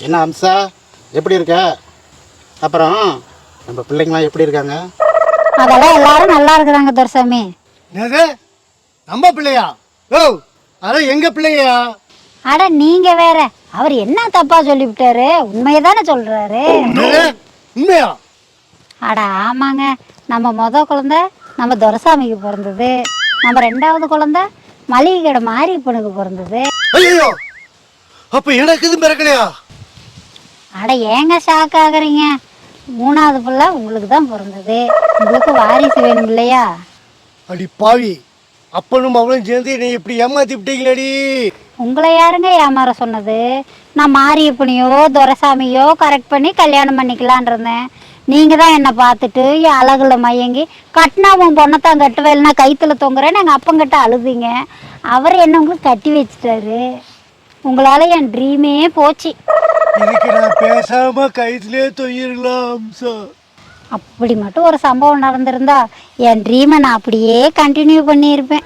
என்ன அம்சா, எப்படி இருக்க? அப்புறம் நம்ம பிள்ளைங்களாம் எப்படி இருக்காங்க? அதெல்லாம் எல்லாரும் நல்லா இருக்கிறாங்க துரைசாமி. என்னது நம்ம பிள்ளையா? ஓ அதான் எங்க பிள்ளையா? அட நீங்க வேற, அவர் என்ன தப்பா சொல்லிவிட்டாரு? உண்மையதானே சொல்றாரு. என்னது? உண்மையா? அட ஆமாங்க, நம்ம முத குழந்தை நம்ம துரைசாமிக்கு பிறந்தது, நம்ம ரெண்டாவது குழந்தை மளிகை கடை மாரியப்பனுக்கு பிறந்தது. ஐயோ, அப்ப எனக்கு எதுவும் பிறக்கலையா? அட ஏங்க ஷாக் ஆகுறீங்க? மூணாவது பிள்ளை உங்களுக்கு தான் பிறந்தது. உங்களுக்கு வாரிசு வேணும் இல்லையா? அடி பாவி, அப்பனும் அவளும் சேர்ந்து என்னை இப்படி ஏமாத்தி விட்டீங்களடி. உங்களை யாருங்க ஏமாற சொன்னது? நான் மாரியப்பனையோ துரைசாமியோ கரெக்ட் பண்ணி கல்யாணம் பண்ணிக்கலான் இருந்தேன். நீங்கள் தான் என்னை பார்த்துட்டு என் அழகுல மயங்கி கட்டினா உன் பொண்ணைத்தான் கட்டுவேல்னா கைத்தில் தொங்குறேன்னு எங்கள் அப்பங்கிட்ட அழுதிங்க. அவர் என்ன உங்களுக்கு கட்டி வச்சிட்டாரு. உங்களால் என் ட்ரீமே போச்சு. இதுக்கு நான் பேசாம கைத்திலே தொங்கிருக்கலாம் அம்சா. அப்படி மட்டும் ஒரு சம்பவம் நடந்திருந்தா என் ட்ரீமை நான் அப்படியே கண்டினியூ பண்ணியிருப்பேன்.